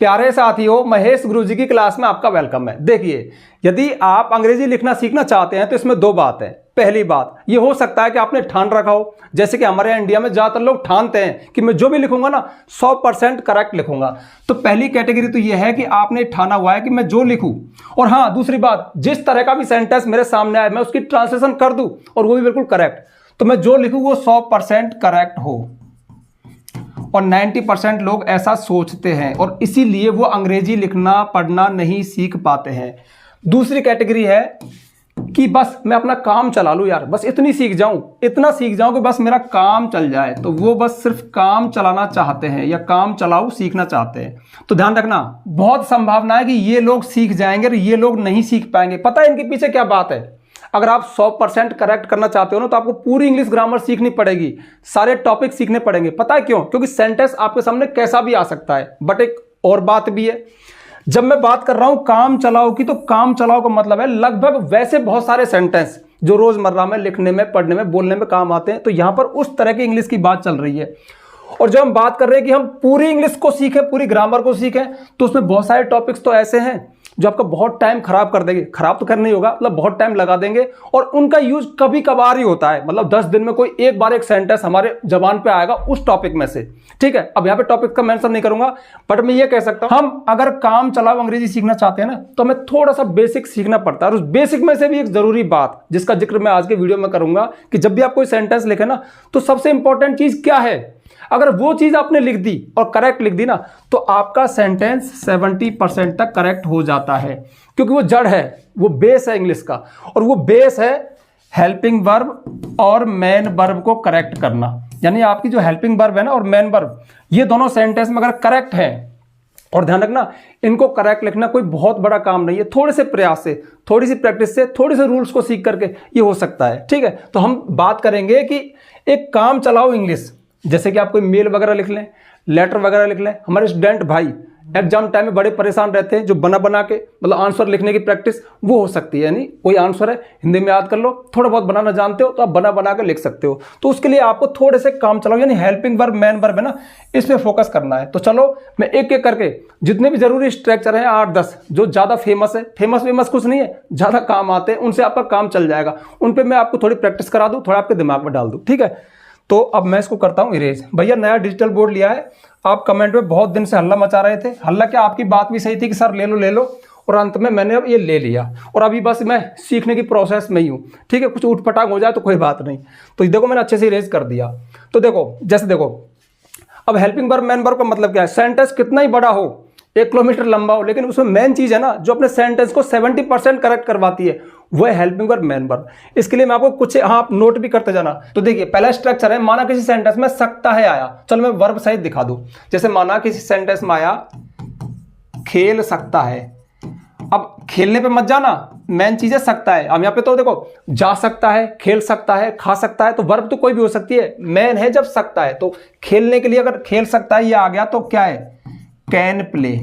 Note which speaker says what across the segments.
Speaker 1: प्यारे साथियों, महेश गुरुजी की क्लास में आपका वेलकम है। देखिए, यदि आप अंग्रेजी लिखना सीखना चाहते हैं तो इसमें दो बात है। पहली बात ये हो सकता है कि आपने ठान रखा हो, जैसे कि हमारे इंडिया में ज्यादातर लोग ठानते हैं कि मैं जो भी लिखूंगा ना 100% करेक्ट लिखूंगा। तो पहली कैटेगरी तो यह है कि आपने ठाना हुआ है कि मैं जो लिखूं, और हाँ दूसरी बात, जिस तरह का भी सेंटेंस मेरे सामने आए मैं उसकी ट्रांसलेशन कर दूं और वो भी बिल्कुल करेक्ट। तो मैं जो लिखूं वो 100% करेक्ट हो, और 90% लोग ऐसा सोचते हैं और इसीलिए वो अंग्रेजी लिखना पढ़ना नहीं सीख पाते हैं। दूसरी कैटेगरी है कि बस मैं अपना काम चला लूं यार, बस इतना सीख जाऊं कि बस मेरा काम चल जाए। तो वो बस सिर्फ काम चलाना चाहते हैं या काम चलाऊ सीखना चाहते हैं। तो ध्यान रखना, बहुत संभावना है कि ये लोग सीख जाएंगे और ये लोग नहीं सीख पाएंगे। पता है इनके पीछे क्या बात है? अगर आप 100% करेक्ट करना चाहते हो ना तो आपको पूरी इंग्लिश ग्रामर सीखनी पड़ेगी, सारे टॉपिक सीखने पड़ेंगे। पता है क्यों? क्योंकि सेंटेंस आपके सामने कैसा भी आ सकता है। बट एक और बात भी है, जब मैं बात कर रहा हूं काम चलाओ की, तो काम चलाओ का मतलब है लगभग वैसे बहुत सारे सेंटेंस जो रोजमर्रा में लिखने में, पढ़ने में, बोलने में काम आते हैं। तो यहां पर उस तरह की इंग्लिश की बात चल रही है। और जब हम बात कर रहे हैं कि हम पूरी इंग्लिश को सीखें, पूरी ग्रामर को सीखें, तो उसमें बहुत सारे टॉपिक्स तो ऐसे हैं जो आपका बहुत टाइम खराब कर देंगे। खराब तो करना ही होगा, मतलब बहुत टाइम लगा देंगे, और उनका यूज कभी कभार ही होता है। मतलब 10 दिन में कोई एक बार एक सेंटेंस हमारे जबान पे आएगा उस टॉपिक में से। ठीक है, अब यहाँ पे टॉपिक का मेंशन नहीं करूंगा, बट मैं ये कह सकता हूं, हम अगर काम चलाओ अंग्रेजी सीखना चाहते हैं ना तो हमें थोड़ा सा बेसिक सीखना पड़ता है। और उस बेसिक में से भी एक जरूरी बात जिसका जिक्र मैं आज के वीडियो में करूंगा कि जब भी आप कोई सेंटेंस लिखे ना तो सबसे इंपॉर्टेंट चीज क्या है। अगर वो चीज आपने लिख दी और करेक्ट लिख दी ना तो आपका सेंटेंस 70% तक करेक्ट हो जाता है, क्योंकि वो जड़ है, वो बेस है इंग्लिश का। और वो बेस है हेल्पिंग वर्ब और मेन वर्ब को करेक्ट करना। यानी आपकी जो हेल्पिंग वर्ब है ना और मेन वर्ब, ये दोनों सेंटेंस में अगर करेक्ट है, और ध्यान रखना इनको करेक्ट लिखना कोई बहुत बड़ा काम नहीं है। थोड़े से प्रयास से, थोड़ी सी प्रैक्टिस से, थोड़े से रूल्स को सीख करके ये हो सकता है। ठीक है, तो हम बात करेंगे कि एक काम चलाओ इंग्लिश, जैसे कि आप कोई मेल वगैरह लिख लें, लेटर वगैरह लिख लें। हमारे स्टूडेंट भाई एग्जाम टाइम में बड़े परेशान रहते हैं, जो बना के मतलब आंसर लिखने की प्रैक्टिस वो हो सकती है। यानी कोई आंसर है हिंदी में याद कर लो, थोड़ा बहुत बनाना जानते हो तो आप बना के लिख सकते हो। तो उसके लिए आपको थोड़े से काम चलाओ, यानी हेल्पिंग वर्ब मेन वर्ब है ना, इसमें फोकस करना है। तो चलो मैं एक एक करके जितने भी जरूरी स्ट्रक्चर है 8-10 जो ज्यादा फेमस है, फेमस कुछ नहीं है, ज्यादा काम आते हैं, उनसे आपका काम चल जाएगा, उन पर मैं आपको थोड़ी प्रैक्टिस करा दूं, थोड़ा आपके दिमाग में डाल दूं। ठीक है, तो अब मैं इसको करता हूं इरेज। भैया नया डिजिटल बोर्ड लिया है, आप कमेंट में बहुत दिन से हल्ला मचा रहे थे। हल्ला क्या, आपकी बात भी सही थी कि सर ले लो, और अंत में मैंने अब ये ले लिया, और अभी बस मैं सीखने की प्रोसेस में ही हूँ। ठीक है, कुछ उठपटांग हो जाए तो कोई बात नहीं। तो देखो मैंने अच्छे से इरेज कर दिया। तो देखो, जैसे देखो, अब हेल्पिंग वर्ब मेन वर्ब का मतलब क्या है? सेंटेंस कितना ही बड़ा हो, 1 किलोमीटर लंबा हो, लेकिन उसमें मेन चीज है ना जो अपने सेंटेंस को 70% करेक्ट करवाती है, वो है हेल्पिंग वर्ब मेन वर्ब। इसके लिए मैं आपको कुछ आप नोट भी करते जाना। तो देखिए, पहला स्ट्रक्चर है, माना किसी सेंटेंस में सकता है आया, चलो मैं वर्ब सहित दिखा दूं। जैसे माना किसी सेंटेंस में आया खेल सकता है। अब खेलने पे मत जाना, मेन चीज है सकता है। अब यहाँ पे तो देखो, जा सकता है, खेल सकता है, खा सकता है, तो वर्ब तो कोई भी हो सकती है, मेन है जब सकता है। तो खेलने के लिए अगर खेल सकता है ये आ गया तो क्या है? Can play.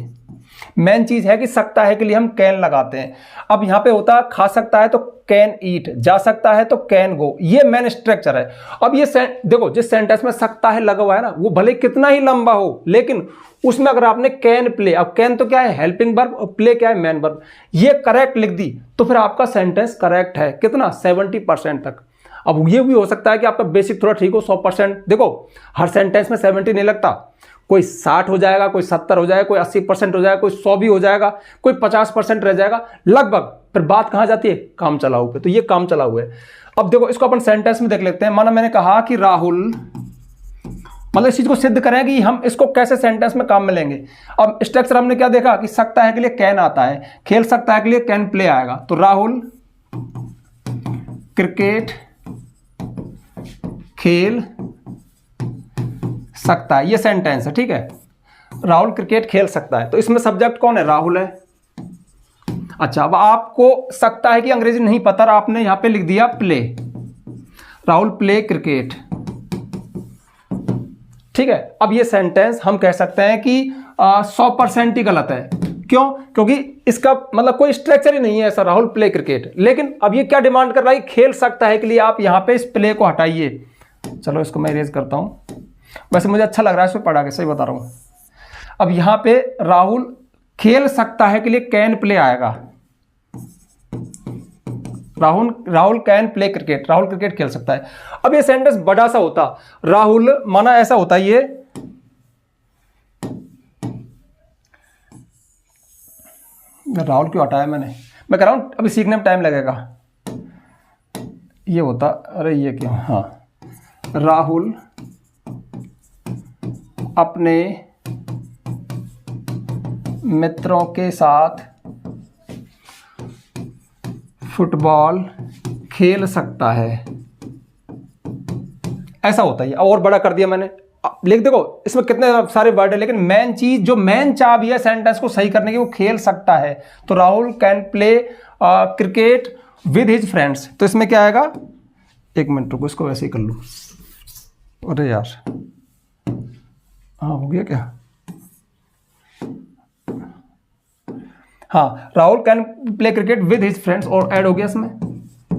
Speaker 1: मेन चीज है कि सकता है के लिए हम कैन लगाते हैं। अब यहां पे होता है खा सकता है तो कैन ईट, जा सकता है तो कैन गो, ये मेन स्ट्रक्चर है। अब ये देखो, जिस सेंटेंस में सकता है लगा हुआ है ना, वो भले कितना ही लंबा हो, लेकिन उसमें अगर आपने कैन प्ले, अब कैन तो क्या है? हेल्पिंग वर्ब, और प्ले क्या है? मेन वर्ब, ये करेक्ट लिख दी तो फिर आपका सेंटेंस करेक्ट है। कितना? 70% तक। अब ये भी हो सकता है कि आपका बेसिक थोड़ा ठीक हो, 100%। देखो, हर सेंटेंस में 70 नहीं लगता, कोई 60 हो जाएगा, कोई 70 हो जाएगा, कोई 80% हो जाएगा, कोई 100 भी हो जाएगा, कोई 50% रह जाएगा लगभग। फिर बात कहां जाती है? काम चलाऊ पे। तो ये काम चलाऊ है। अब देखो, इसको अपन सेंटेंस में देख लेते हैं। माना मैंने कहा कि राहुल, मतलब इस चीज को सिद्ध करें कि हम इसको कैसे सेंटेंस में काम में लेंगे। अब स्ट्रक्चर हमने क्या देखा कि सकता है के लिए कैन आता है, खेल सकता है के लिए कैन प्ले आएगा। तो राहुल क्रिकेट खेल सकता है, ये सेंटेंस है। ठीक है, राहुल क्रिकेट खेल सकता है, तो इसमें सब्जेक्ट कौन है? राहुल है। अच्छा, अब आपको सकता है कि अंग्रेजी नहीं पता, आपने यहां पे लिख दिया प्ले, राहुल प्ले क्रिकेट। ठीक है, अब ये सेंटेंस हम कह सकते हैं कि 100% ही गलत है। क्यों? क्योंकि इसका मतलब कोई स्ट्रक्चर ही नहीं है ऐसा, राहुल प्ले क्रिकेट। लेकिन अब ये क्या डिमांड कर रहा है? खेल सकता है के लिए आप यहां पे इस प्ले को हटाइए। चलो इसको मैं इरेज करता हूं, वैसे मुझे अच्छा लग रहा है इसमें पढ़ा के, सही बता रहा हूं। अब यहां पे राहुल खेल सकता है के लिए कैन प्ले आएगा। Rahul can play cricket, Rahul cricket खेल सकता है। अब ये सेंटेंस बड़ा सा होता, राहुल माना ऐसा होता है, ये राहुल क्यों हटाया मैंने, मैं कह रहा हूं अभी सीखने में टाइम लगेगा। ये होता, अरे ये क्यों, हाँ, राहुल अपने मित्रों के साथ फुटबॉल खेल सकता है, ऐसा होता है। और बड़ा कर दिया मैंने, लिख देखो इसमें कितने सारे वर्ड है, लेकिन मेन चीज जो मेन चाबी है सेंटेंस को सही करने की, वो खेल सकता है। तो Rahul can play cricket with his friends, तो इसमें क्या आएगा, एक मिनट रुको, इसको वैसे ही कर लूं। अरे यार, हाँ हो गया क्या, हाँ, Rahul can play cricket with his friends, और ऐड हो गया इसमें,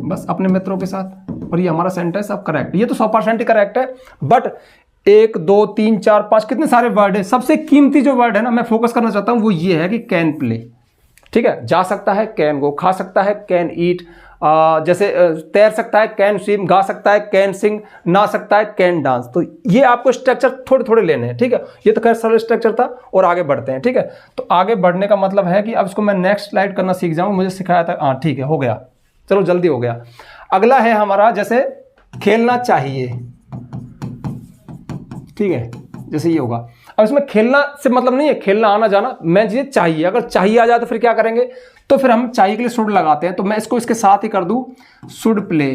Speaker 1: बस अपने मित्रों के साथ। और ये हमारा सेंटेंस अब करेक्ट, ये तो 100% ही करेक्ट है। बट 1 2 3 4 5 कितने सारे वर्ड है, सबसे कीमती जो वर्ड है ना मैं फोकस करना चाहता हूं वो ये है कि कैन प्ले। ठीक है, जा सकता है कैन गो, खा सकता है कैन ईट, जैसे तैर सकता है कैन स्विम, गा सकता है कैन सिंग, ना सकता है कैन डांस। तो ये आपको स्ट्रक्चर थोड़े थोड़े लेने हैं। ठीक है, ये तो खैर सरल स्ट्रक्चर था, और आगे बढ़ते हैं। ठीक है, तो आगे बढ़ने का मतलब है कि अब इसको मैं नेक्स्ट स्लाइड करना सीख जाऊं, मुझे सिखाया था, हाँ ठीक है, हो गया, चलो जल्दी हो गया। अगला है हमारा जैसे खेलना चाहिए। ठीक है, जैसे ये होगा। अब इसमें खेलना से मतलब नहीं है खेलना आना जाना, मैं चीजें चाहिए, अगर चाहिए आ जाए तो फिर क्या करेंगे, तो फिर हम चाहिए के लिए शुड लगाते हैं। तो मैं इसको इसके साथ ही कर दूं, शुड प्ले,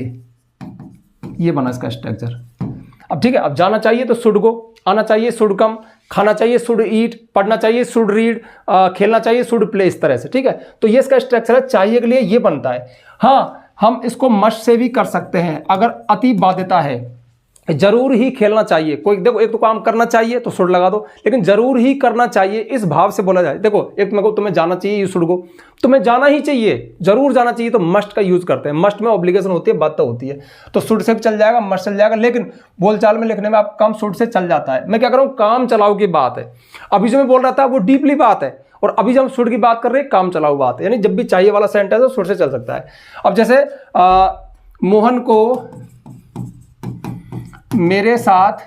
Speaker 1: ये बना इसका स्ट्रक्चर। अब ठीक है, अब जाना चाहिए तो शुड गो, आना चाहिए शुड कम, खाना चाहिए शुड ईट, पढ़ना चाहिए शुड रीड, खेलना चाहिए शुड प्ले, इस तरह से। ठीक है, तो ये इसका स्ट्रक्चर है, चाहिए के लिए ये बनता है। हाँ, हम इसको मस्ट से भी कर सकते हैं, अगर अति बाध्यता है, जरूर ही खेलना चाहिए। कोई देखो, एक तो काम करना चाहिए तो शुड लगा दो, लेकिन जरूर ही करना चाहिए इस भाव से बोला जाए। देखो, एक मेरे को तुम्हें जाना चाहिए, यू शुड गो, तुम्हें जाना ही चाहिए, जरूर जाना चाहिए, तो मस्ट का यूज करते हैं। मस्ट में ऑब्लिगेशन होती है, बात होती है, तो शुड से भी चल जाएगा, मस्ट चल जाएगा, लेकिन बोलचाल में लिखने में आप काम शुड से चल जाता है। मैं क्या कर रहा हूं, काम चलाओ की बात है। अभी जो मैं बोल रहा था वो डीपली बात है, और अभी जब हम शुड की बात कर रहे हैं काम चलाओ बात है, यानी जब भी चाहिए वाला सेंटेंस है शुड से चल सकता है। अब जैसे मोहन को मेरे साथ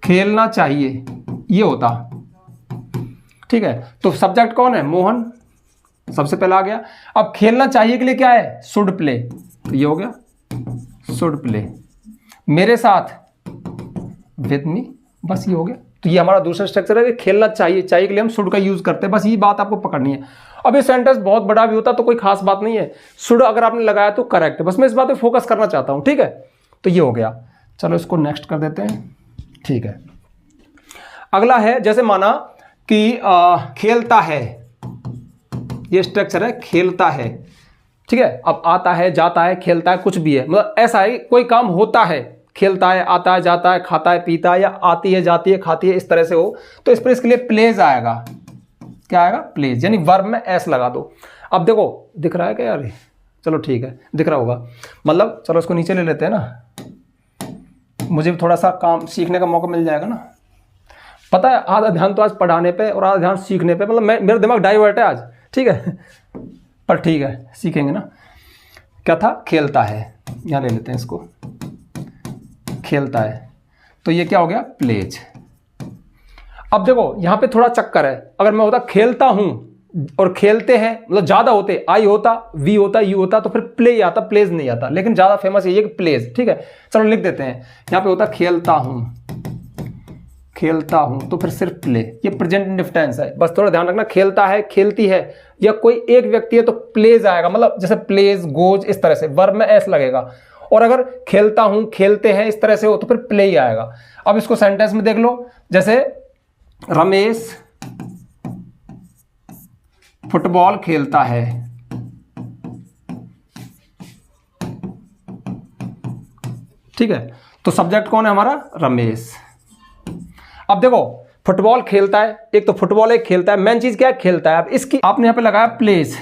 Speaker 1: खेलना चाहिए, ये होता। ठीक है, तो सब्जेक्ट कौन है, मोहन, सबसे पहला आ गया। अब खेलना चाहिए के लिए क्या है, शुड प्ले, तो ये हो गया शुड प्ले, मेरे साथ विद मी, बस ये हो गया। तो ये हमारा दूसरा स्ट्रक्चर है कि खेलना चाहिए, चाहिए के लिए हम शुड का यूज करते हैं, बस ये बात आपको पकड़नी है। अब ये सेंटेंस बहुत बड़ा भी होता तो कोई खास बात नहीं है, शुड अगर आपने लगाया तो करेक्ट है, बस मैं इस बात पे फोकस करना चाहता हूं। ठीक है, तो ये हो गया, चलो इसको नेक्स्ट कर देते हैं। ठीक है, अगला है जैसे माना कि खेलता है, ये स्ट्रक्चर है, खेलता है। ठीक है, अब आता है, जाता है, खेलता है, कुछ भी है, मतलब ऐसा है कोई काम होता है, खेलता है, आता है, जाता है, खाता है, पीता है, या आती है, जाती है, खाती है, इस तरह से हो, तो इस पर इसके लिए प्लेज आएगा। क्या आएगा, प्लेज, यानी वर्ब में एस लगा दो। अब देखो, दिख रहा है क्या यार, चलो ठीक है, दिख रहा होगा, मतलब चलो इसको नीचे ले लेते हैं ना, मुझे भी थोड़ा सा काम सीखने का मौका मिल जाएगा ना। पता है, आधा ध्यान तो आज पढ़ाने पे और आधा ध्यान सीखने पे, मतलब मेरा दिमाग डाइवर्ट है आज। ठीक है, पर ठीक है, सीखेंगे ना। क्या था, खेलता है, यहाँ ले लेते हैं इसको, खेलता है, तो ये क्या हो गया, प्लेज। अब देखो यहां पे थोड़ा चक्कर है, अगर मैं होता खेलता हूं और खेलते हैं, मतलब ज्यादा होते, आई होता, वी होता, यू होता, तो फिर प्ले आता, प्लेज नहीं आता, लेकिन ज्यादा फेमस ये कि प्लेज। ठीक है, चलो लिख देते हैं, यहां पे होता खेलता हूं, खेलता हूं, तो फिर सिर्फ प्ले, ये प्रेजेंट इंडिफरेंस है, बस थोड़ा ध्यान रखना। खेलता है, खेलती है, या कोई एक व्यक्ति है तो प्लेज आएगा, मतलब जैसे प्लेज, गोज, इस तरह से वर्ब में एस लगेगा। और अगर खेलता हूं, खेलते हैं, इस तरह से हो तो फिर प्ले ही आएगा। अब इसको सेंटेंस में देख लो, जैसे रमेश फुटबॉल खेलता है, ठीक है, तो सब्जेक्ट कौन है हमारा, रमेश। अब देखो फुटबॉल खेलता है, एक तो फुटबॉल एक खेलता है, मेन चीज क्या है, खेलता है। अब इसकी आपने यहां पे लगाया प्लेस,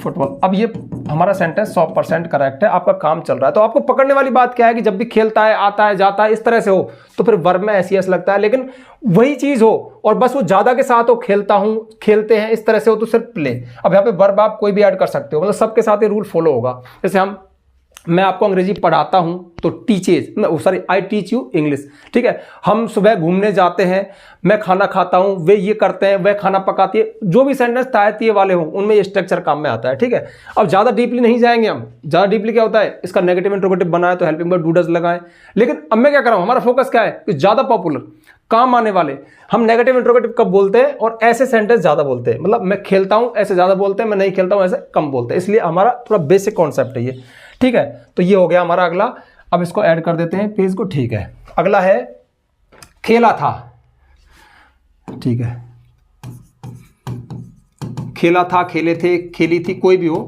Speaker 1: फुटबॉल। अब ये हमारा सेंटेंस 100% करेक्ट है, आपका काम चल रहा है। तो आपको पकड़ने वाली बात क्या है कि जब भी खेलता है, आता है, जाता है, इस तरह से हो तो फिर वर्ब में एस लगता है, लेकिन वही चीज हो और बस वो ज्यादा के साथ हो, खेलता हूं, खेलते हैं, इस तरह से हो तो सिर्फ प्ले। अब यहाँ पे वर्ब आप कोई भी ऐड कर सकते हो, मतलब सबके साथ ये रूल फॉलो होगा। जैसे मैं आपको अंग्रेजी पढ़ाता हूं तो teaches, sorry I teach you English, ठीक है। हम सुबह घूमने जाते हैं, मैं खाना खाता हूं, वे ये करते हैं, वह खाना पकाती है, जो भी सेंटेंस तायतीय वाले हों उनमें ये स्ट्रक्चर काम में आता है, ठीक है। अब ज्यादा डीपली नहीं जाएंगे हम, ज्यादा डीपली क्या होता है, इसका नेगेटिव इंट्रोगेटिव बनाए तो हेल्पिंग वर्ब डू डज लगाएं। लेकिन अब मैं क्या कर रहा हूं, हमारा फोकस क्या है कि ज्यादा पॉपुलर काम आने वाले हम नेगेटिव इंट्रोगेटिव कब बोलते हैं और ऐसे सेंटेंस ज्यादा बोलते हैं, मतलब मैं खेलता हूं ऐसे ज्यादा बोलते हैं, मैं नहीं खेलता हूं ऐसे कम बोलते हैं, इसलिए हमारा थोड़ा बेसिक कॉन्सेप्ट है ये, ठीक है। तो ये हो गया हमारा अगला। अब इसको ऐड कर देते हैं पेज को, ठीक है। अगला है खेला था, ठीक है। खेला था, खेले थे, खेली थी, कोई भी हो।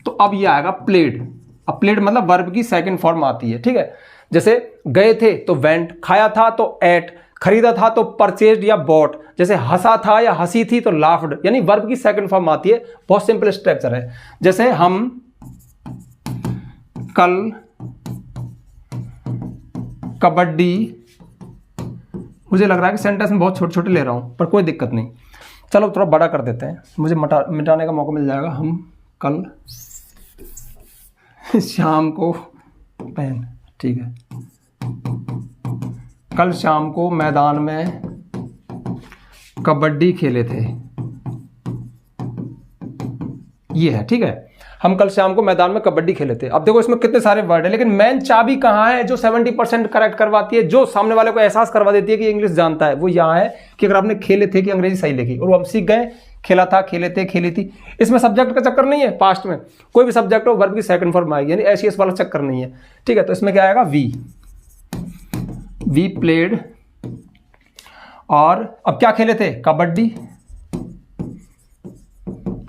Speaker 1: तो अब ये आएगा प्लेड। अब प्लेड मतलब वर्ब की सेकंड फॉर्म आती है, ठीक है। जैसे गए थे तो वेंट, खाया था तो एट, खरीदा था तो परचेज्ड या बॉट, जैसे हंसा था या हंसी थी तो लाफ्ड, यानी वर्ब की सेकंड फॉर्म आती है। बहुत सिंपल स्ट्रक्चर है। जैसे हम कल कबड्डी, मुझे लग रहा है कि सेंटेंस में बहुत छोटे छोटे ले रहा हूं, पर कोई दिक्कत नहीं, चलो थोड़ा बड़ा कर देते हैं, मुझे मिटाने का मौका मिल जाएगा। हम कल शाम को पेन, ठीक है, कल शाम को मैदान में कबड्डी खेले थे, ये है, ठीक है। हम कल शाम को मैदान में कबड्डी खेले थे। अब देखो इसमें कितने सारे वर्ड है, लेकिन मेन चाबी कहां है जो 70% करेक्ट करवाती है, जो सामने वाले को एहसास करवा देती है कि इंग्लिश जानता है, वो यहां है कि अगर आपने खेले थे कि अंग्रेजी सही लिखी, और वो हम सीख गए, खेला था, खेले थे, खेली थी। इसमें सब्जेक्ट का चक्कर नहीं है, पास्ट में कोई भी सब्जेक्ट हो वर्ब की सेकंड फॉर्म आएगी, यानी एस वाला चक्कर नहीं है, ठीक है। तो इसमें क्या आएगा, वी प्लेड, और अब क्या खेले थे, कबड्डी,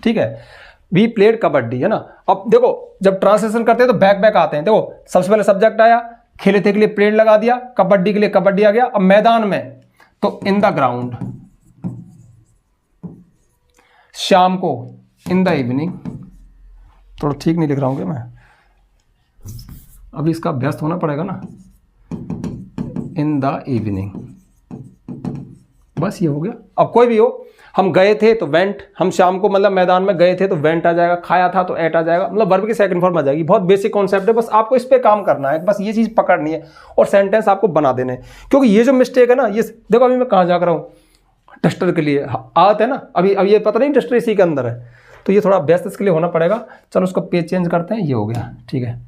Speaker 1: ठीक है। वी प्लेड कबड्डी, है ना। अब देखो जब ट्रांसलेशन करते हैं तो बैक बैक आते हैं। देखो सबसे पहले सब्जेक्ट आया, खेले थे के लिए प्लेड लगा दिया, कबड्डी के लिए कबड्डी आ गया। अब मैदान में तो इन द ग्राउंड, शाम को इन द इवनिंग, थोड़ा ठीक नहीं लिख रहा हूं क्या मैं, अभी इसका अभ्यास होना पड़ेगा ना, इन द इवनिंग, बस ये हो गया। अब कोई भी हो, हम गए थे तो वेंट, हम शाम को मतलब मैदान में गए थे तो वेंट आ जाएगा, खाया था तो एट आ जाएगा, मतलब वर्ब की सेकंड फॉर्म आ जाएगी। बहुत बेसिक कॉन्सेप्ट है, बस आपको इस पे काम करना है, बस ये चीज पकड़नी है और सेंटेंस आपको बना देने हैं। क्योंकि ये जो मिस्टेक है ना, ये देखो अभी मैं कहाँ जा रहा हूँ, डस्टर के लिए आदत है ना, अभी ये पता नहीं डस्टर इसी के अंदर है, तो ये थोड़ा अभ्यास इसके लिए होना पड़ेगा। चलो उसको पेज चेंज करते हैं, ये हो गया, ठीक है।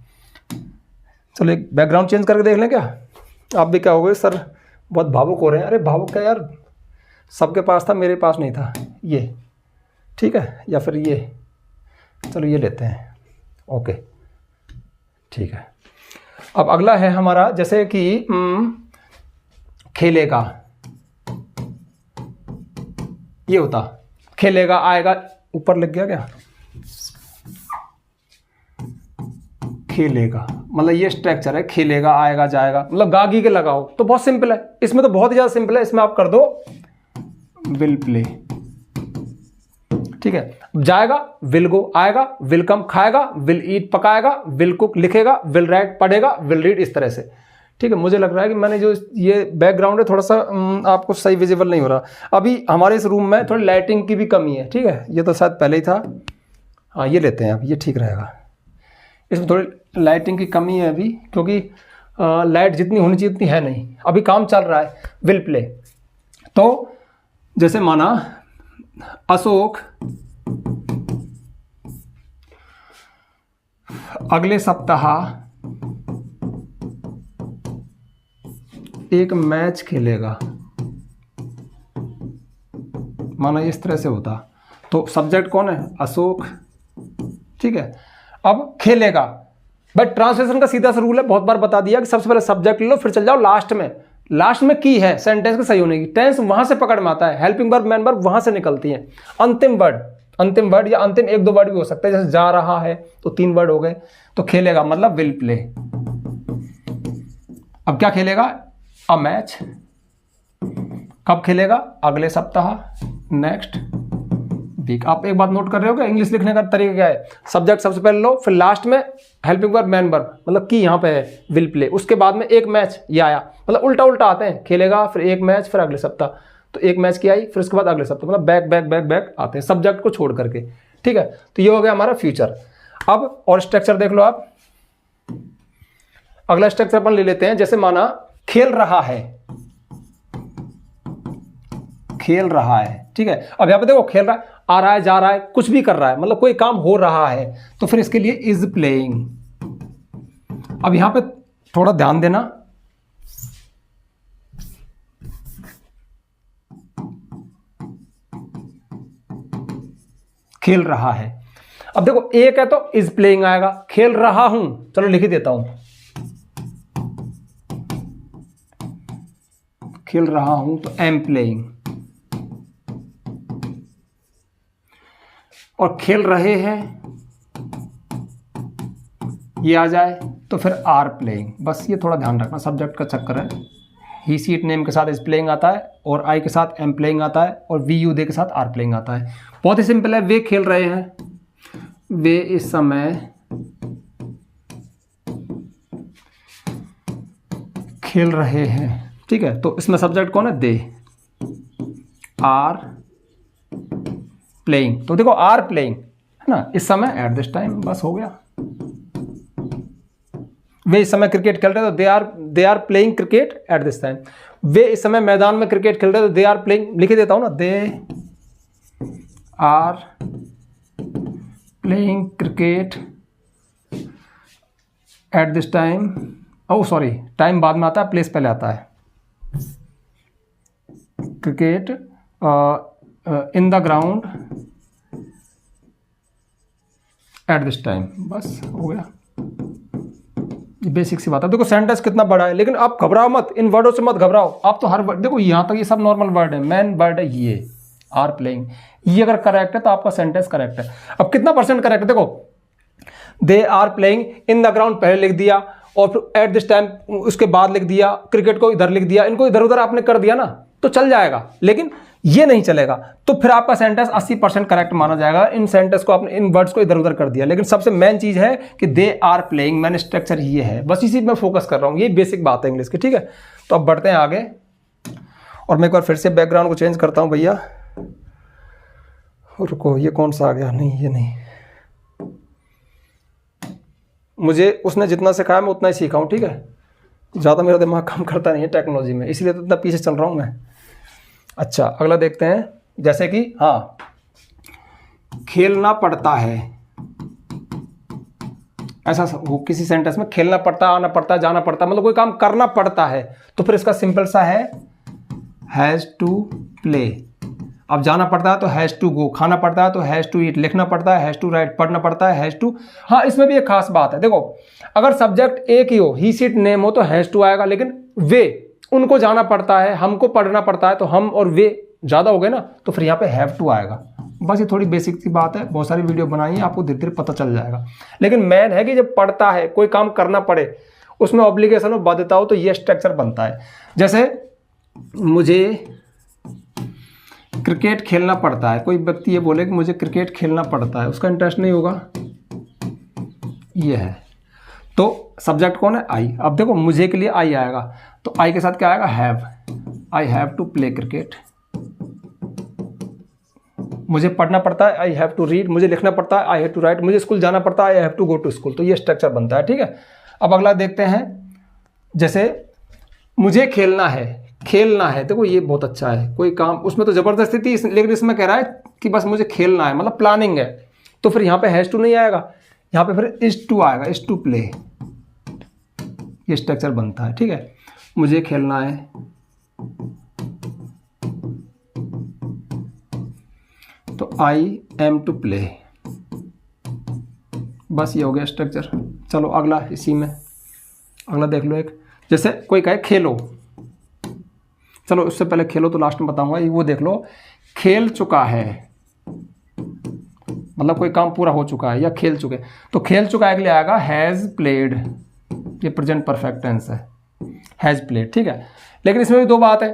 Speaker 1: चलो एक बैकग्राउंड चेंज करके देख लें क्या, आप भी क्या हो गए सर बहुत भावुक हो रहे हैं। अरे भावुक क्या यार, सबके पास था, मेरे पास नहीं था, ये ठीक है, या फिर ये, चलो ये लेते हैं, ओके ठीक है। अब अगला है हमारा, जैसे कि खेलेगा, ये होता खेलेगा, आएगा, ऊपर लग गया क्या, खेलेगा, मतलब ये स्ट्रक्चर है, खेलेगा, आएगा, जाएगा, मतलब गागी के लगाओ तो बहुत सिंपल है। इसमें तो बहुत ही ज्यादा सिंपल है, इसमें आप कर दो विल प्ले, ठीक है। जाएगा विल गो, आएगा विल कम, खाएगा विल ईट, पकाएगा विल कुक, लिखेगा विल राइट, पढ़ेगा विल रीड, इस तरह से, ठीक है। मुझे लग रहा है कि मैंने जो ये बैकग्राउंड है थोड़ा सा आपको सही विजिबल नहीं हो रहा। अभी हमारे इस रूम में थोड़ी लाइटिंग की भी कमी है, ठीक है, ये तो शायद पहले ही था, हाँ ये लेते हैं अब, ये ठीक रहेगा। इसमें थोड़ी लाइटिंग की कमी है अभी, क्योंकि लाइट जितनी होनी चाहिए उतनी है नहीं, अभी काम चल रहा है। विल प्ले, तो जैसे माना अशोक अगले सप्ताह एक मैच खेलेगा, माना इस तरह से होता, तो सब्जेक्ट कौन है, अशोक, ठीक है। अब खेलेगा, बट ट्रांसलेशन का सीधा सा रूल है, बहुत बार बता दिया कि सबसे पहले सब्जेक्ट ले लो, फिर चल जाओ लास्ट में। लास्ट में की है सेंटेंस के सही होने की, टेंस वहां से पकड़ में आता है, हेल्पिंग वर्ब मेन वर्ब वहां से निकलती है। अंतिम वर्ड या अंतिम एक दो वर्ड भी हो सकते हैं, जैसे जा रहा है तो 3 वर्ड हो गए। तो खेलेगा मतलब विल प्ले। अब क्या खेलेगा, अ मैच। कब खेलेगा, अगले सप्ताह, नेक्स्ट स्पीक। आप एक बात नोट कर रहे हो क्या, इंग्लिश लिखने का तरीका क्या है, सब्जेक्ट सबसे पहले लो, फिर लास्ट में हेल्पिंग वर्ब मैन वर्ब, मतलब कि यहाँ पे है विल प्ले, उसके बाद में एक मैच ये आया, मतलब उल्टा उल्टा आते हैं, खेलेगा फिर एक मैच फिर अगले सप्ताह, तो एक मैच की आई फिर उसके बाद अगले सप्ताह, मतलब बैक बैक बैक बैक आते हैं सब्जेक्ट को छोड़ करके। ठीक है, तो ये हो गया हमारा फ्यूचर। अब और स्ट्रक्चर देख लो आप, अगला स्ट्रक्चर अपन ले लेते हैं, जैसे माना खेल रहा है, खेल रहा है, ठीक है। अब यहां पे देखो खेल रहा है, आ रहा है जा रहा है, कुछ भी कर रहा है, मतलब कोई काम हो रहा है, तो फिर इसके लिए इज प्लेइंग। अब यहां पे थोड़ा ध्यान देना, खेल रहा है, अब देखो एक है तो इज प्लेइंग आएगा, खेल रहा हूं, चलो लिख ही देता हूं, खेल रहा हूं तो एम प्लेइंग, और खेल रहे हैं ये आ जाए तो फिर आर प्लेइंग। बस ये थोड़ा ध्यान रखना, सब्जेक्ट का चक्कर है, ही सीट नेम के साथ इज प्लेइंग आता है, और आई के साथ एम प्लेइंग आता है, और वी यू दे के साथ आर प्लेइंग आता है। बहुत ही सिंपल है, वे खेल रहे हैं, वे इस समय खेल रहे हैं, ठीक है। तो इसमें सब्जेक्ट कौन है, दे आर प्लेइंग, तो देखो आर प्लेइंग है ना, इस समय एट दिस टाइम, बस हो गया। वे इस समय क्रिकेट खेल रहे हैं तो they are playing cricket at this time. वे इस समय मैदान में क्रिकेट खेल रहे हैं तो दे आर प्लेइंग, लिख देता हूं ना, they are playing cricket at this time. Oh sorry, time बाद में आता है, प्लेस पहले आता है, cricket in the ground at this time, बस हो गया। बेसिक सी बात है। देखो सेंटेंस कितना बड़ा है, लेकिन आप घबराओ मत, इन वर्डों से मत घबराओ, आप तो हर वर्ड देखो, यहां तक ये सब नॉर्मल वर्ड है, मेन वर्ड है ये आर प्लेइंग, ये अगर करेक्ट है तो आपका सेंटेंस करेक्ट है। अब कितना परसेंट करेक्ट है, देखो they are playing in the ground पहले लिख दिया, और फिर एट दिस टाइम उसके बाद लिख दिया, क्रिकेट को इधर लिख दिया, इनको इधर उधर आपने कर दिया ना तो चल जाएगा, लेकिन ये नहीं चलेगा, तो फिर आपका सेंटेंस 80% करेक्ट माना जाएगा। इन सेंटेंस को आपने, इन वर्ड्स को इधर उधर कर दिया, लेकिन सबसे मेन चीज है कि दे आर प्लेइंग, मैंने स्ट्रक्चर ये है, बस इसी में फोकस कर रहा हूं, ये बेसिक बात है इंग्लिश की, ठीक है। तो अब बढ़ते हैं आगे, और मैं एक बार फिर से बैकग्राउंड को चेंज करता हूं भैया, रुको ये कौन सा आ गया, नहीं ये नहीं, मुझे उसने जितना सिखाया मैं उतना ही सीखा हूं, ठीक है, ज़्यादा मेरा दिमाग काम करता नहीं है टेक्नोलॉजी में, इसलिए तो इतना पीछे चल रहा हूं मैं। अच्छा अगला देखते हैं, जैसे कि हाँ खेलना पड़ता है, ऐसा वो किसी सेंटेंस में खेलना पड़ता, आना पड़ता, जाना पड़ता, मतलब कोई काम करना पड़ता है, तो फिर इसका सिंपल सा है हैज़ टू प्ले। अब जाना पड़ता है तो हैज़ टू गो, खाना पड़ता है तो हैज़ टू ईट, लिखना पड़ता है हैज़ टू राइट, पढ़ना पड़ता है हैज़ टू। हाँ इसमें भी एक खास बात है, देखो अगर सब्जेक्ट एक ही हो, ही सीट नेम हो तो हैज़ टू आएगा, लेकिन वे उनको जाना पड़ता है, हमको पढ़ना पड़ता है, तो हम और वे ज़्यादा हो गए ना, तो फिर यहाँ पे हैव टू आएगा। बस ये थोड़ी बेसिक सी बात है, बहुत सारी वीडियो बनाई है, आपको धीरे धीरे पता चल जाएगा, लेकिन मेन है कि जब पढ़ता है, कोई काम करना पड़े, उसमें ऑब्लिगेशन और बाध्यता हो, तो ये स्ट्रक्चर बनता है। जैसे मुझे क्रिकेट खेलना पड़ता है, कोई व्यक्ति ये बोले कि मुझे क्रिकेट खेलना पड़ता है, उसका इंटरेस्ट नहीं होगा, ये है, तो सब्जेक्ट कौन है, आई। अब देखो मुझे के लिए आई आएगा, तो आई के साथ क्या आएगा, have, I have to play cricket. मुझे पढ़ना पड़ता है, आई हैव टू रीड, मुझे लिखना पड़ता है, आई हैव टू राइट, मुझे स्कूल जाना पड़ता है, I have to go to school, तो ये स्ट्रक्चर बनता है, ठीक है। अब अगला देखते हैं, जैसे मुझे खेलना है, खेलना है, देखो ये बहुत अच्छा है, कोई काम उसमें तो जबरदस्ती थी, लेकिन इसमें कह रहा है कि बस मुझे खेलना है, मतलब प्लानिंग है, तो फिर यहाँ पे हैज टू नहीं आएगा, यहाँ पे फिर इज टू आएगा, इज टू प्ले, ये स्ट्रक्चर बनता है, ठीक है। मुझे खेलना है, तो आई एम टू प्ले, बस ये हो गया स्ट्रक्चर। चलो अगला, इसी में अगला देख लो, एक जैसे कोई कहे खेलो, चलो उससे पहले खेलो तो लास्ट में बताऊंगा, वो देख लो, खेल चुका है, मतलब कोई काम पूरा हो चुका है या खेल चुके, तो खेल चुका है के लिए आएगा हैज़ प्लेड, ये प्रेजेंट परफेक्ट टेंस है, हैज़ प्लेड, ठीक है। लेकिन इसमें भी दो बात है,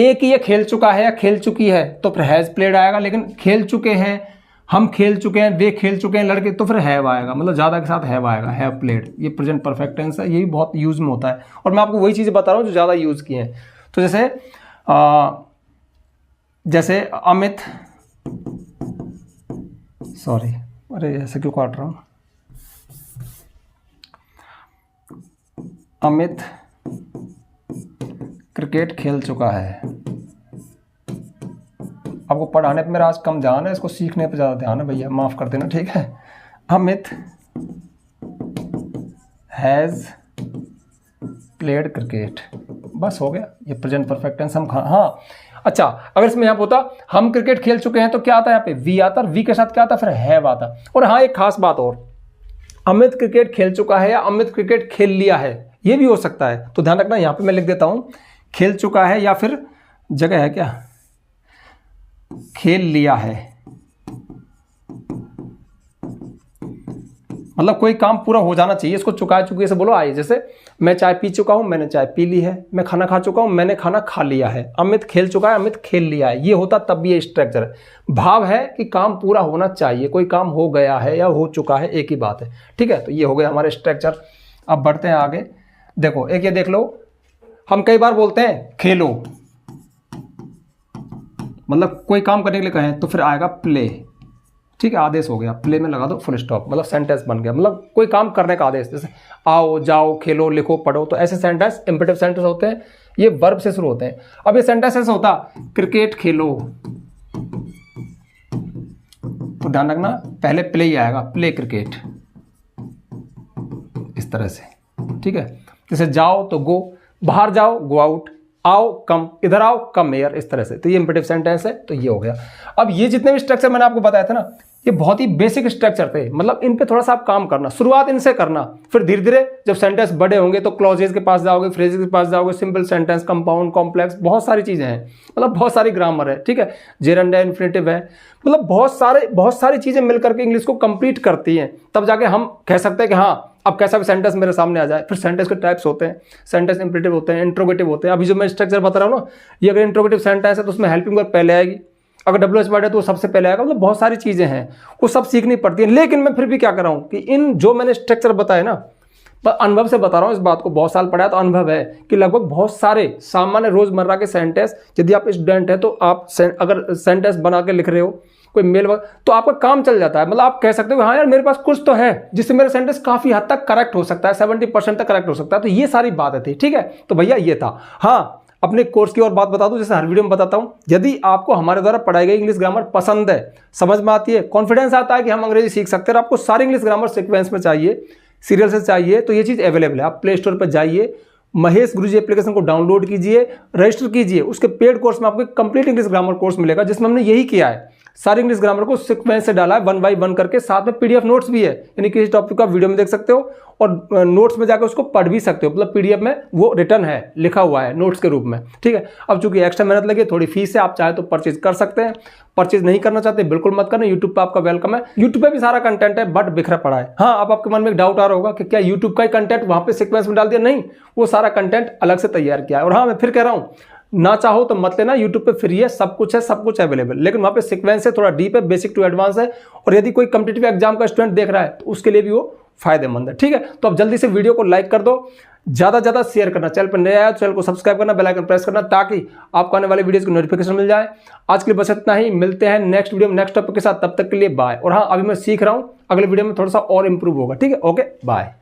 Speaker 1: एक ही ये खेल चुका है या खेल चुकी है तो फिर हैज प्लेड आएगा, लेकिन खेल चुके हैं, हम खेल चुके हैं, वे खेल चुके हैं लड़के, तो फिर हैव आएगा, मतलब ज़्यादा के साथ हैव आएगा, हैव प्लेड। ये प्रेजेंट परफेक्ट टेंस है, ये भी बहुत यूज़ में होता है और मैं आपको वही चीज़ें बता रहा हूँ जो ज़्यादा यूज़ किए हैं। तो जैसे अमित, सॉरी अरे ऐसे क्यों काट रहा हूँ, अमित क्रिकेट खेल चुका है। आपको पढ़ाने पे मेरा आज कम ध्यान है, इसको सीखने पे ज़्यादा ध्यान है भैया, माफ़ कर देना, ठीक है। अमित हैज़ प्लेड क्रिकेट, बस हो गया, ये प्रेजेंट परफेक्ट टेंस हम हाँ। अच्छा, अगर इसमें यहाँ होता हम क्रिकेट खेल चुके हैं तो क्या आता है यहाँ पे, वी आता, और वी के साथ क्या आता, फिर हैव आता। और हाँ एक खास बात और, अमित क्रिकेट खेल चुका है या अमित क्रिकेट खेल लिया है, ये भी हो सकता है। तो ध्यान रखना, यहाँ पे मैं लिख देता हूँ खेल चुका है या फिर जगह है क्या, खेल लिया है, मतलब कोई काम पूरा हो जाना चाहिए, इसको चुका चुकी से बोलो आइए। जैसे मैं चाय पी चुका हूं, मैंने चाय पी ली है, मैं खाना खा चुका हूं, मैंने खाना खा लिया है। अमित खेल चुका है, अमित खेल लिया है, ये होता तब भी ये स्ट्रक्चर है। भाव है कि काम पूरा होना चाहिए, कोई काम हो गया है या हो चुका है, एक ही बात है, ठीक है। तो ये हो गया हमारे स्ट्रक्चर। अब बढ़ते हैं आगे, देखो एक ये देख लो, हम कई बार बोलते हैं खेलो, मतलब कोई काम करने के लिए कहें तो फिर आएगा प्ले, ठीक है, आदेश हो गया, प्ले में लगा दो फुल स्टॉप, मतलब सेंटेंस बन गया, मतलब कोई काम करने का आदेश। जैसे आओ, जाओ, खेलो, लिखो, पढ़ो, तो ऐसे सेंटेंस इंपेरेटिव सेंटेंस होते हैं, ये वर्ब से शुरू होते हैं। अब ये सेंटेंस ऐसा होता क्रिकेट खेलो, तो ध्यान रखना पहले प्ले ही आएगा, प्ले क्रिकेट, इस तरह से, ठीक है। जैसे जाओ तो गो, बाहर जाओ गो आउट, आओ कम, इधर आओ कम एयर, इस तरह से। तो ये इंपेरेटिव सेंटेंस है, तो ये हो गया। अब ये जितने भी स्ट्रक्चर मैंने आपको बताया था ना, ये बहुत ही बेसिक स्ट्रक्चर थे, मतलब इन पे थोड़ा सा आप काम करना, शुरुआत इनसे करना, फिर धीरे धीरे जब सेंटेंस बड़े होंगे तो क्लॉजेज के पास जाओगे, फ्रेजेस के पास जाओगे, सिंपल सेंटेंस, कंपाउंड, कॉम्प्लेक्स, बहुत सारी चीजें हैं, मतलब बहुत सारी ग्रामर है, ठीक है, जेरंड है, इन्फिनेटिव है, मतलब बहुत सारी चीजें मिलकर के इंग्लिश को कंप्लीट करती हैं, तब जाके हम कह सकते हैं कि हाँ अब कैसा भी सेंटेंस मेरे सामने आ जाए। फिर सेंटेंस के टाइप्स होते हैं, सेंटेंस इंपेरेटिव होते हैं, इंट्रोगेटिव होते हैं। अभी जो मैं स्ट्रक्चर बता रहा हूँ ना, ये अगर इंट्रोगेटिव सेंटेंस है तो उसमें हेल्पिंग वर्ब पहले आएगी, अगर WH वर्ड है तो वो सबसे पहले आएगा, मतलब बहुत सारी चीजें हैं, वो सब सीखनी पड़ती है। लेकिन मैं फिर भी क्या कर रहा हूँ कि इन जो मैंने स्ट्रक्चर बताए ना, अनुभव से बता रहा हूँ इस बात को, बहुत साल पढ़ा है तो अनुभव है कि लगभग बहुत सारे सामान्य रोजमर्रा के सेंटेंस, यदि आप स्टूडेंट है तो आप अगर सेंटेंस बना के लिख रहे हो, कोई मेल तो आपका काम चल जाता है, मतलब आप कह सकते हो हाँ यार मेरे पास कुछ तो है जिससे मेरा सेंटेंस काफी हद तक करेक्ट हो सकता है, 70% तक करेक्ट हो सकता है। तो ये सारी बातें थी, ठीक है। तो भैया ये था। हाँ, अपने कोर्स की और बात बता दूं, जैसे हर वीडियो में बताता हूं, यदि आपको हमारे द्वारा पढ़ाई गई इंग्लिश ग्रामर पसंद है, समझ में आती है, कॉन्फिडेंस आता है कि हम अंग्रेजी सीख सकते हैं, और आपको सारी इंग्लिश ग्रामर सीक्वेंस में चाहिए, सीरियल से चाहिए, तो ये चीज़ अवेलेबल है। आप प्ले स्टोर पर जाइए, महेश गुरुजी एप्लीकेशन को डाउनलोड कीजिए, रजिस्टर कीजिए, उसके पेड कोर्स में आपको कंप्लीट इंग्लिश ग्रामर कोर्स मिलेगा, जिसमें हमने यही किया है, सारी इंग्लिश ग्रामर को सीक्वेंस से डाला है, 1 बाय 1 करके, साथ में PDF नोट्स भी है, यानी किसी टॉपिक का वीडियो में देख सकते हो और नोट्स में जाकर उसको पढ़ भी सकते हो, मतलब PDF में वो रिटर्न है, लिखा हुआ है नोट्स के रूप में, ठीक है। अब चूंकि एक्स्ट्रा मेहनत लगी, थोड़ी फीस है, आप चाहे तो परचेज कर सकते हैं, परचेज नहीं करना चाहते बिल्कुल मत करना, यूट्यूब पर आपका वेलकम है, यूट्यूब पे भी सारा कंटेंट है, बट बिखरा पड़ा है। हाँ, अब आपके मन में एक डाउट आ रहा होगा कि क्या यूट्यूब का ही कंटेंट वहां पे सीक्वेंस में डाल दिया, नहीं, वो सारा कंटेंट अलग से तैयार किया है। और हाँ, मैं फिर कह रहा हूँ, ना चाहो तो मत लेना, यूट्यूब पे फ्री है, सब कुछ अवेलेबल, लेकिन वहां पे सीक्वेंस है, थोड़ा डीप है, बेसिक टू एडवांस है, और यदि कोई कॉम्पिटिटिव एग्जाम का स्टूडेंट देख रहा है तो उसके लिए भी वो फायदेमंद है, ठीक है। तो अब जल्दी से वीडियो को लाइक कर दो, ज्यादा से ज्यादा शेयर करना, चैनल पर नया आया तो चैनल को सब्सक्राइब करना, बेल आइकन प्रेस करना, ताकि आपको आने वाले वीडियोस की नोटिफिकेशन मिल जाए। आज के लिए बस इतना ही, मिलते हैं नेक्स्ट वीडियो में नेक्स्ट टॉपिक के साथ, तब तक के लिए बाय। और हाँ, अभी मैं सीख रहा हूँ, अगले वीडियो में थोड़ा सा और इंप्रूव होगा, ठीक है, ओके बाय।